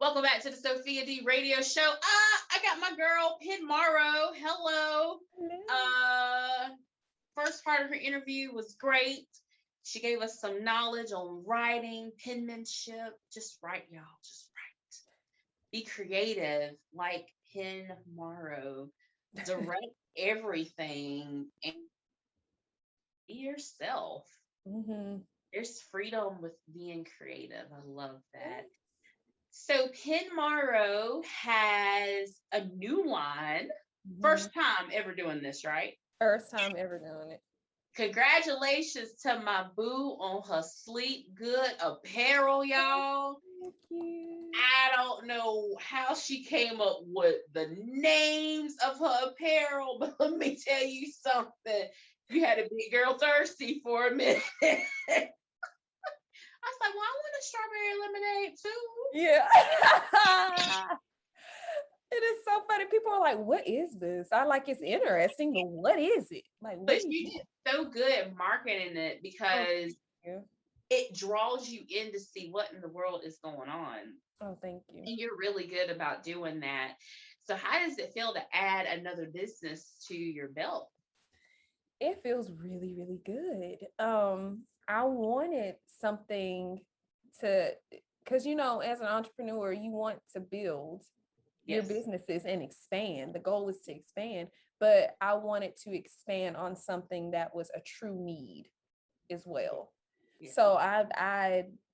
Welcome back to the Sophia D Radio Show. I got my girl, Marrow. Hello. First part of her interview was great. She gave us some knowledge on writing, penmanship. Just write, y'all. Just write. Be creative, like Marrow. Direct everything and be yourself. Mm-hmm. There's freedom with being creative. I love that. So Marrow has a new line. Mm-hmm. First time ever doing this, right? First time ever doing it. Congratulations to my boo on her sleep good apparel, y'all. Thank you. I don't know how she came up with the names of her apparel, but let me tell you something. You had a big girl thirsty for a minute. I was like, well, I want a strawberry lemonade too. Yeah. It is so funny. People are like, what is this? I like it's interesting, but what is it? Like, what But do you you did so good at marketing it Oh, because thank you. it draws you in to see what in the world is going on. Oh, thank you. And you're really good about doing that. So how does it feel to add another business to your belt? It feels really, really good. I wanted something to, because as an entrepreneur, you want to build your Yes. businesses and expand. The goal is to expand, but I wanted to expand on something that was a true need as well. Yeah. So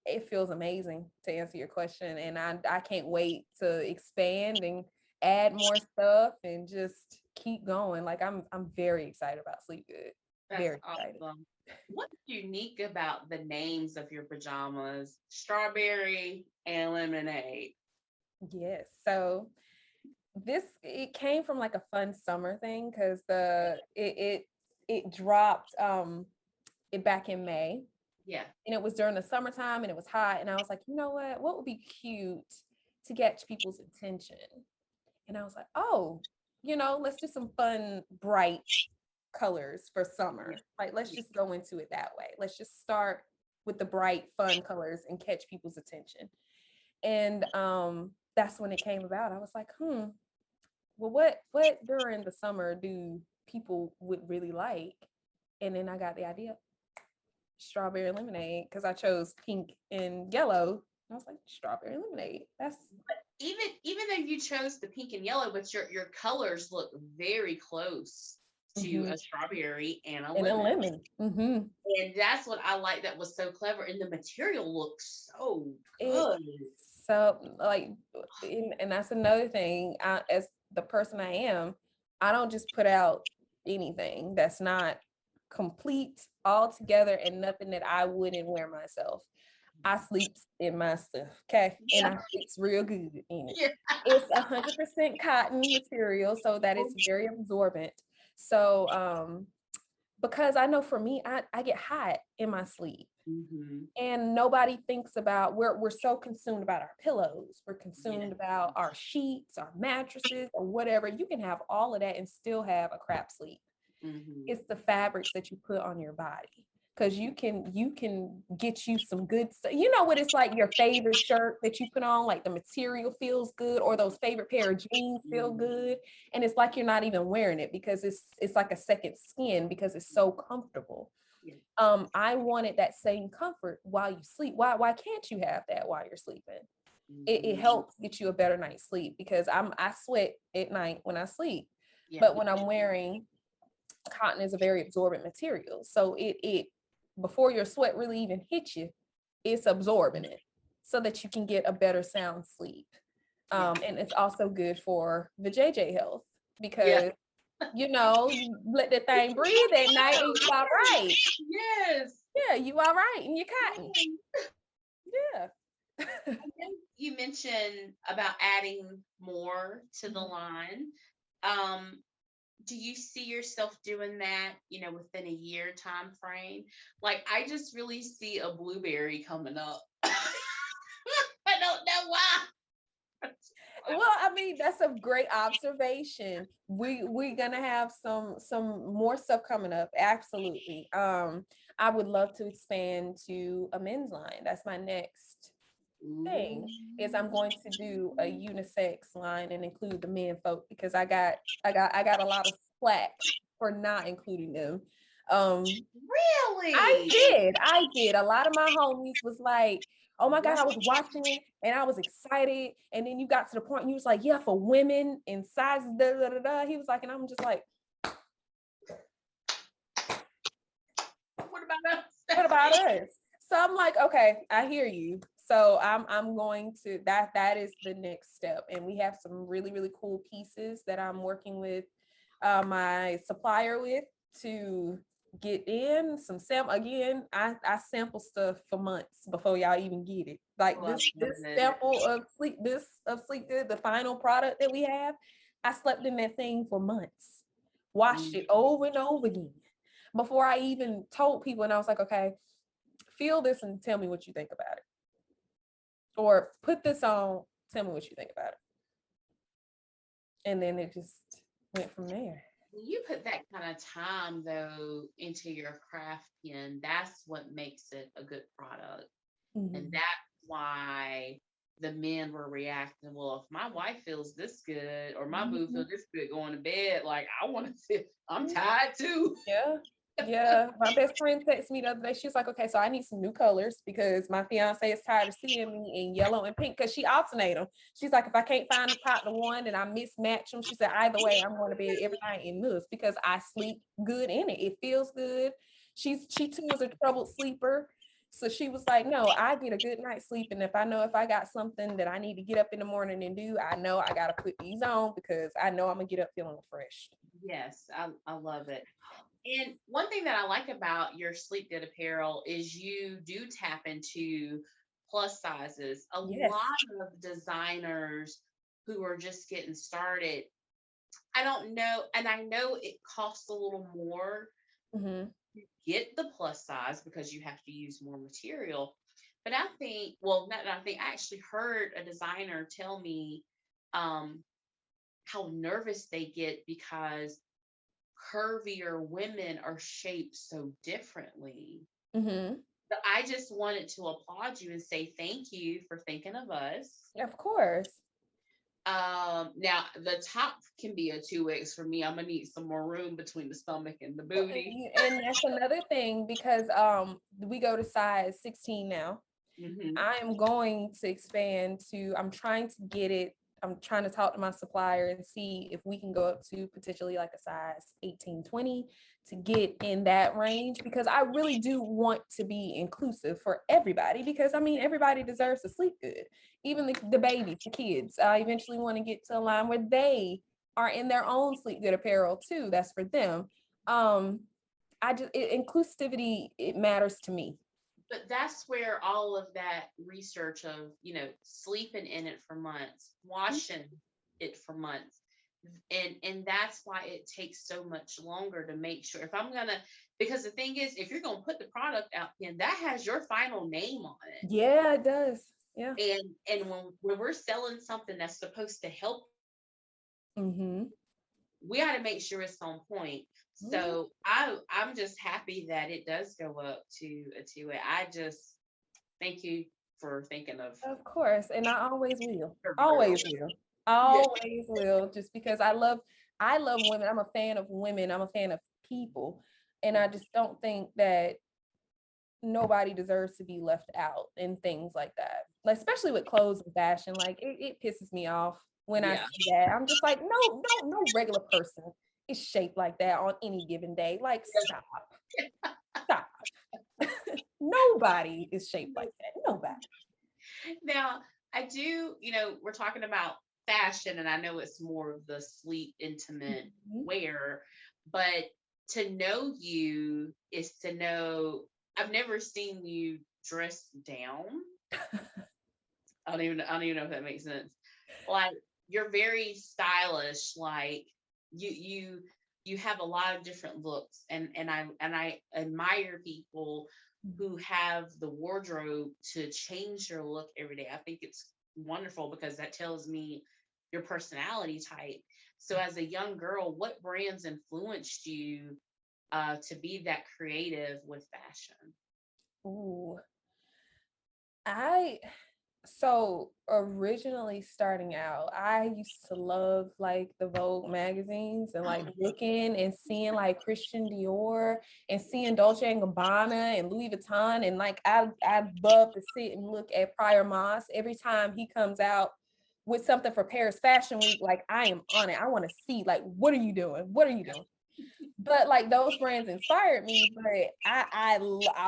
it feels amazing to answer your question, and I can't wait to expand and add more stuff and just keep going. Like I'm very excited about Sleep Good. That's Very excited. awesome. What's unique about the names of your pajamas, strawberry and lemonade? Yes. So it came from like a fun summer thing because it dropped it back in May, Yeah. and it was during the summertime and it was hot, and I was like, you know what would be cute to get people's attention? And I was like, oh, let's do some fun bright colors for Yeah. summer. Like, let's Yeah. just go into it that way. Let's just start with the bright fun colors and catch people's attention. And that's when it came about. I was like, well, what during the summer do people would really like? And then I got the idea, strawberry lemonade, because I chose pink and yellow. I was like, strawberry lemonade. That's Even though you chose the pink and yellow, but your colors look very close to mm-hmm. a strawberry and a And a lemon. lemon. Mm-hmm. And that's what I like that was so clever. And the material looks so It good. so like, and that's another thing. As the person I am, I don't just put out anything that's not complete all together and nothing that I wouldn't wear myself. I sleeps in my stuff, okay, and Yeah. I sleeps real good in it. Yeah. It's 100% cotton material, so that it's very absorbent. So because I know for me, I get hot in my sleep, Mm-hmm. and nobody thinks about, we're so consumed about our pillows, we're Yeah. consumed about our sheets, our mattresses, or whatever. You can have all of that and still have a crap sleep. Mm-hmm. It's the fabrics that you put on your body, because you can get you some good stuff. You know what it's like, your favorite shirt that you put on, like the material feels good, or those favorite pair of jeans feel good, and it's like you're not even wearing it because it's like a second skin because it's so comfortable. Yeah. I wanted that same comfort while you sleep. Why can't you have that while you're sleeping? It Mm-hmm. helps get you a better night's sleep, because I sweat at night when I sleep, Yeah. but when I'm wearing, cotton is a very absorbent material, so it before your sweat really even hits you, it's absorbing it so that you can get a better sound sleep. Yeah. And it's also good for the JJ health, Yeah. because you let that thing breathe at night and you all right. Yes. Yeah, you all right in your cotton. Yes. Yeah. I know you mentioned about adding more to the line. Um, do you see yourself doing that, within a year time frame? Like I just really see a blueberry coming up. I don't know why. Well, I mean, that's a great observation. We're gonna have some more stuff coming up. Absolutely. I would love to expand to a men's line. That's my next Ooh. thing is I'm going to do a unisex line and include the men folk because I got a lot of slack for not including them. Um, Really? I did. A lot of my homies was like, oh my God, I was watching it and I was excited. And then you got to the point and you was like, yeah, for women in sizes, da, da, da, da. He was like, and I'm just like, What about us? what about us? So I'm like, okay, I hear you. So I'm going to that is the next step. And we have some really, really cool pieces that I'm working with my supplier with to get in some sample again. I sample stuff for months before y'all even get it. Like Love this it. sample of Sleep Good, the final product that we have, I slept in that thing for months, washed it over and over again before I even told people. And I was like, okay, feel this and tell me what you think about it. Or put this on, tell me what you think about it. And then it just went from there. When you put that kind of time though into your craft pen, that's what makes it a good product. And Mhm. that's why the men were reacting. Well, if my wife feels this good or my boo Mhm. feels this good going to bed, like I want to sit, I'm Mhm. tired too. Yeah. Yeah. My best friend texted me the other day. She was like, okay, so I need some new colors because my fiance is tired of seeing me in yellow and pink because she alternate them. She's like, if I can't find the top to one and I mismatch them, she said, either way, I'm going to bed every night in this because I sleep good in it. It feels good. She too was a troubled sleeper. So she was like, no, I get a good night's sleep. And if I know if I got something that I need to get up in the morning and do, I know I got to put these on because I know I'm going to get up feeling refreshed. Yes, I love it. And one thing that I like about your sleep good apparel is you do tap into plus sizes. A Yes. lot of designers who are just getting started, I don't know, and I know it costs a little more Mhm. to get the plus size because you have to use more material. But I think, well, not that I think, I actually heard a designer tell me um, how nervous they get because curvier women are shaped so differently. Mhm. But I just wanted to applaud you and say thank you for thinking of us. Of course. Now the top can be a 2X for me. I'm gonna need some more room between the stomach and the Well, booty. and that's another thing because we go to size 16 now. Hmm. I am going to expand to, I'm trying to get it. I'm trying to talk to my supplier and see if we can go up to potentially like a size 18, 20 to get in that range because I really do want to be inclusive for everybody because I mean, everybody deserves to sleep good, even the babies, the kids. I eventually want to get to a line where they are in their own sleep good apparel too. That's for them. Um, inclusivity, it matters to me. But that's where all of that research of, sleeping in it for months, washing it for months. And that's why it takes so much longer to make sure if I'm gonna because the thing is if you're gonna put the product out then that has your final name on it. Yeah, it does. Yeah. And when we're selling something that's supposed to help, Mm-hmm. we got to make sure it's on point. So I'm just happy that it does go up to it. I just thank you for thinking of Of course. And I always will. your girl. Always will. Yeah. Always will. Just because I love women. I'm a fan of women. I'm a fan of people. And I just don't think that nobody deserves to be left out and things like that. Like especially with clothes and fashion. Like it pisses me off when I Yeah. see that. I'm just like, no regular person is shaped like that on any given day. Like stop. Stop. Nobody is shaped like that. Nobody. Now, I do, we're talking about fashion, and I know it's more of the sleep, intimate Mhm. wear, but to know you is to know, I've never seen you dress down. I don't even know if that makes sense. Like you're very stylish, like you have a lot of different looks, and I admire people who have the wardrobe to change your look every day. I think it's wonderful because that tells me your personality type. So as a young girl, what brands influenced you to be that creative with fashion? Ooh, I So originally starting out, I used to love like the Vogue magazines and like looking and seeing like Christian Dior and seeing Dolce and Gabbana and Louis Vuitton, and like I love to sit and look at Prior Moss every time he comes out with something for Paris Fashion Week. Like I am on it. I want to see like, what are you doing? What are you doing? But like those brands inspired me, but I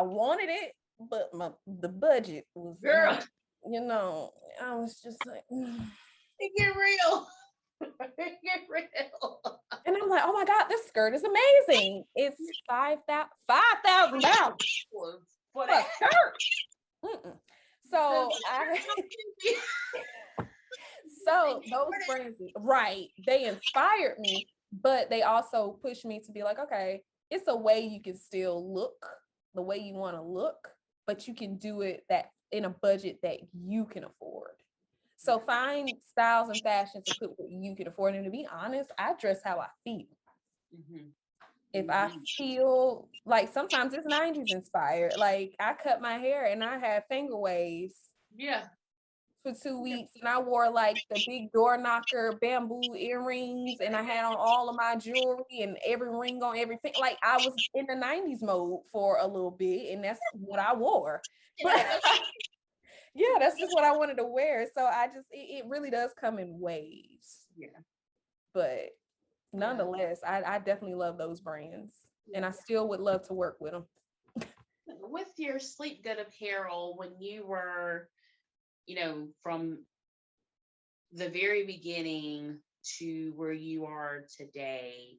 wanted it, but the budget was Girl, not, you know, I was just like, it get real. It get real. and I'm like, oh my God, this skirt is amazing. It's $5,000 For for a that. skirt. Mm-mm. So I, so those brands, right? They inspired me, but they also pushed me to be like, okay, it's a way you can still look the way you want to look, but you can do it that in a budget that you can afford. So find styles and fashions to put what you can afford. And to be honest, I dress how I feel. Mm-hmm. If I feel like sometimes it's 90s inspired, like I cut my hair and I had finger waves Yeah. for 2 weeks, and I wore like the big door knocker bamboo earrings, and I had on all of my jewelry and every ring on everything. Like I was in the 90s mode for a little bit, and that's what I wore. But yeah, that's just what I wanted to wear. So I just it really does come in waves. Yeah. But nonetheless, I definitely love those brands, and I still would love to work with them. With your sleep good apparel, when you were, from the very beginning to where you are today,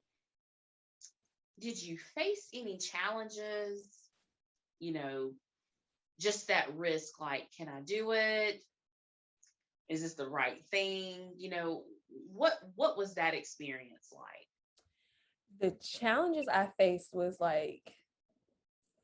did you face any challenges? You know, just that risk, like, can I do it? Is this the right thing? What was that experience like? The challenges I faced was like,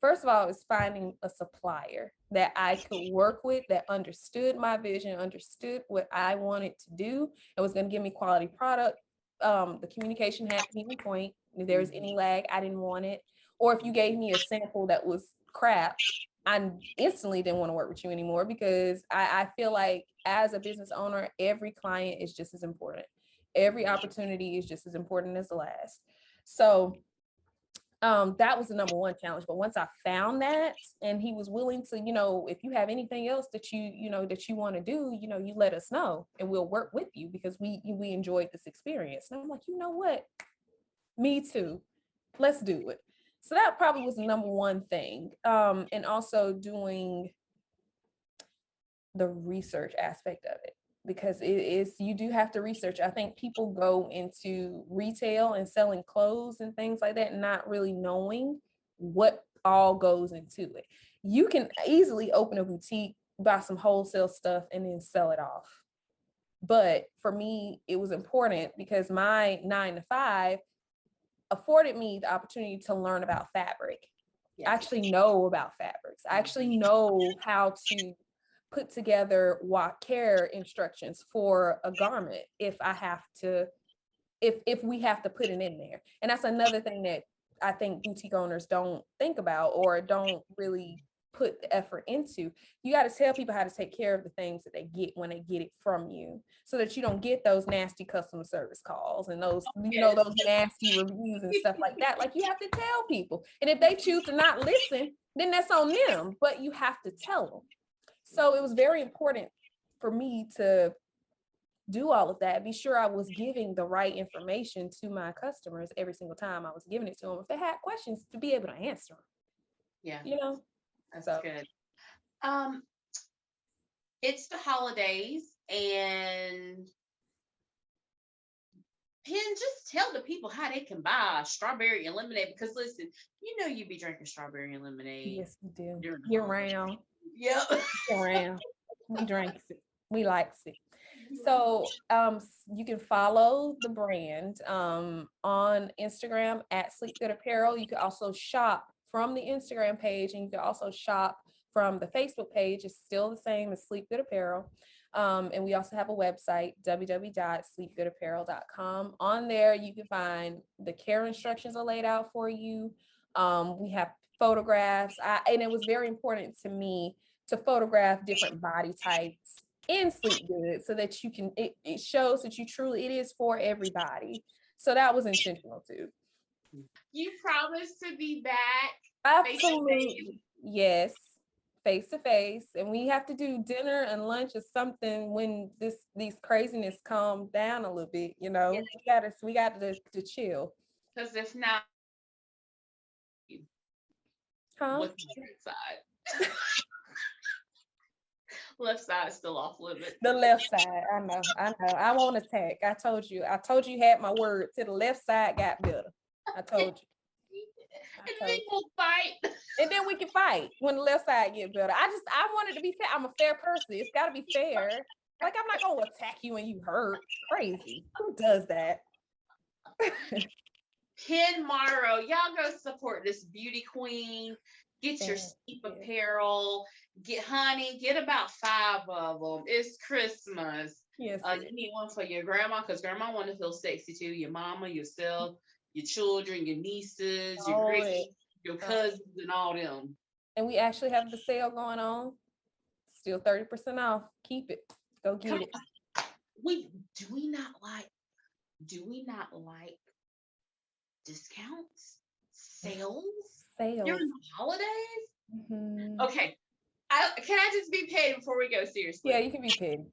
first of all, it was finding a supplier that I could work with, that understood my vision, understood what I wanted to do, and was going to give me quality product. The communication had to be on point. If there was any lag, I didn't want it. Or if you gave me a sample that was crap, I instantly didn't want to work with you anymore, because I feel like as a business owner, every client is just as important. Every opportunity is just as important as the last. So that was the number one challenge. But once I found that, and he was willing to, if you have anything else that that you want to do, you let us know and we'll work with you, because we enjoyed this experience. And I'm like, you know what? Me too. Let's do it. So that probably was the number one thing. And also doing the research aspect of it, because it is, you do have to research. I think people go into retail and selling clothes and things like that, not really knowing what all goes into it. You can easily open a boutique, buy some wholesale stuff, and then sell it off. But for me, it was important because my 9 to 5 afforded me the opportunity to learn about fabric. I actually know about fabrics. I actually know how to put together care instructions for a garment if I have to, if we have to put it in there. And that's another thing that I think boutique owners don't think about or don't really put the effort into. You got to tell people how to take care of the things that they get when they get it from you, so that you don't get those nasty customer service calls and those, those nasty reviews and stuff like that. Like, you have to tell people. And if they choose to not listen, then that's on them, but you have to tell them. So it was very important for me to do all of that, be sure I was giving the right information to my customers every single time I was giving it to them. If they had questions, to be able to answer them. Yeah. That's good. It's the holidays, and Penn, just tell the people how they can buy strawberry and lemonade, because listen, you be drinking strawberry and lemonade. Yes, we do. Year round. Yep. Year round. We drink it. We like it. So you can follow the brand on Instagram at Sleep Good Apparel. You can also shop from the Instagram page, and you can also shop from the Facebook page. It's still the same as Sleep Good Apparel. And we also have a website, www.sleepgoodapparel.com. On there, you can find the care instructions are laid out for you. We have photographs. And it was very important to me to photograph different body types in Sleep Good so that you can, it shows that it is for everybody. So that was intentional too. You promised to be back. Absolutely. Yes. Face to face. And we have to do dinner and lunch or something when these craziness calm down a little bit, you know. Yeah. We got to chill. Because if not, what's the right side? Left side still off limit. The left side. I know. I won't attack. I told you you had my word. To the left side got better. I told you. And then we'll fight. And then we can fight when the left side get better. I wanted to be fair. I'm a fair person. It's got to be fair. Like, I'm not going to attack you when you hurt. Crazy. Who does that? Ken Marrow, y'all go support this beauty queen. Get your sleep apparel. Get about 5 of them. It's Christmas. Yes. You need one for your grandma, because grandma want to feel sexy too. Your mama, yourself, your children, your nieces, your great, your cousins, and all them. And we actually have the sale going on. Still 30% off. Keep it. Go get it. Do we not like discounts? Sales? During the holidays? Mm-hmm. Okay. Can I just be paid before we go? Seriously. Yeah, you can be paid.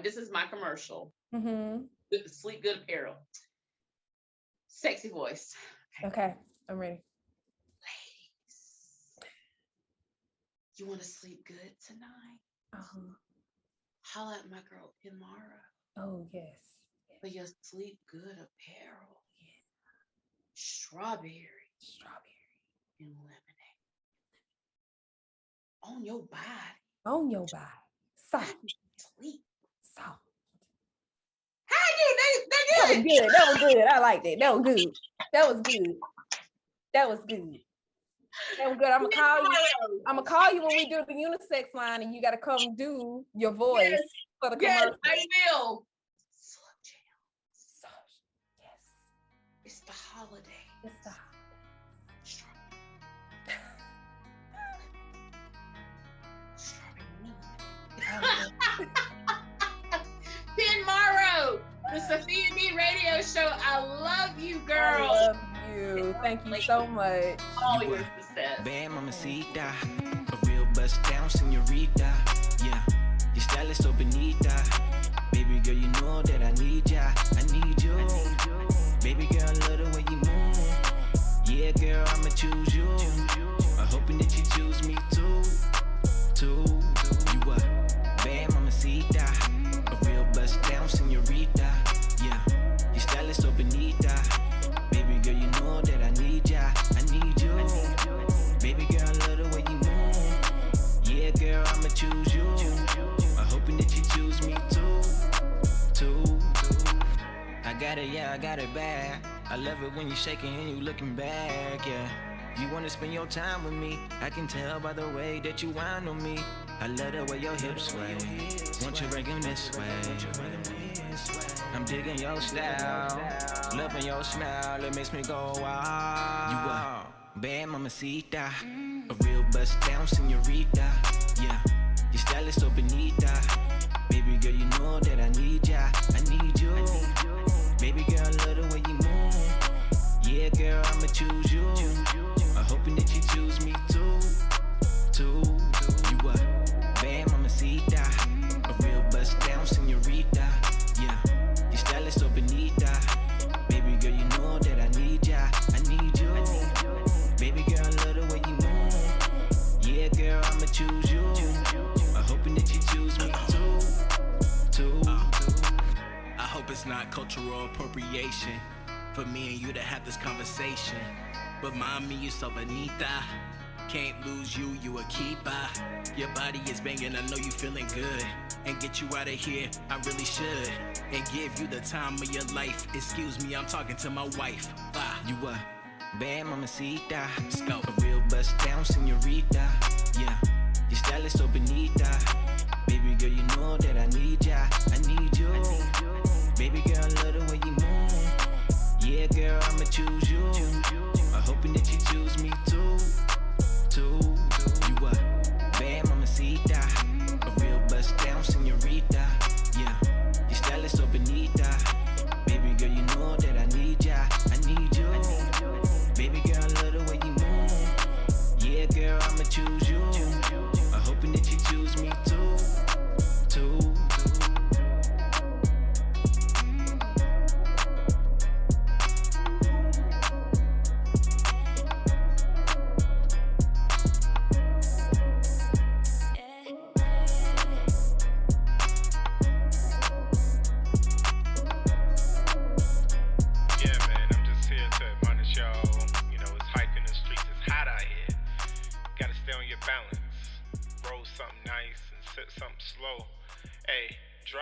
This is my commercial. Mm-hmm. Sleep Good apparel. Sexy voice. Okay, I'm ready. Ladies, you want to sleep good tonight? Uh-huh. Holla at my girl Marrow. Oh, yes. For your Sleep Good apparel. Yeah. Strawberry. And lemonade. On your body. Soft. Sleep. Soft. That was good. I liked it. That was good. I'm gonna call you when we do the unisex line, and you gotta come do your voice for the commercial. Yes, I will. Slow jam. Yes. It's the holiday. Ken Marrow, the Sophia B Radio Show. I love you, girl. I love you. Thank you so much. All your success. Bad mamacita, a real bust down señorita. Yeah, your style is so bonita. Baby girl, you know that I need ya. I need you. Baby girl, love the way you move. Yeah, girl, I'ma choose you. I'm hoping that you choose me too. You a bad mamacita, a real bust down señorita. Yeah, your style is so bonita. Baby girl, you know that I need ya. I need you. Baby girl, I love the way you move. Yeah, girl, I'ma choose you. I'm hoping that you choose me too. I got it bad. I love it when you shaking and you looking back, yeah. You wanna spend your time with me, I can tell by the way that you whine on me. I love the way your hips sway. Won't you bring him this way? I'm digging your style, loving your smile, it makes me go wow. You a bad mamacita, a real bust down señorita. Yeah, your style is so bonita. Baby girl, you know that I need ya. I need you. Baby girl, I love the way you move. Yeah, girl, I'ma choose you. I'm hoping that you choose me too. You a bad mamacita, a real bust down señorita. Yeah, your style is so bonita. Baby girl, you know that I need ya. I need you. Baby girl, I love the way you move. Yeah, girl, I'ma choose you. I'm hoping that you choose me too. I hope it's not cultural appropriation for me and you to have this conversation. But mommy, you so bonita. Can't lose you, you a keeper. Your body is banging, I know you feeling good. And get you out of here, I really should. And give you the time of your life. Excuse me, I'm talking to my wife. You a bad mamacita, let's go. A real bust down señorita. Yeah, your style is so bonita. Baby girl, you know that I need ya. I need you. Baby girl, I love the way you move. Yeah, girl, I'ma choose you. I'm hoping that you choose me too. You a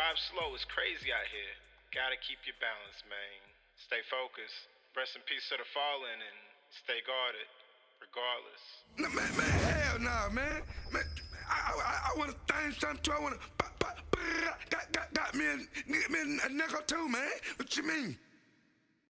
Drive slow, it's crazy out here. Gotta keep your balance, man. Stay focused. Rest in peace to the fallen and stay guarded, regardless. No, man, hell no, man. Man, I want to think something too. I want to got me a nickel too, man. What you mean?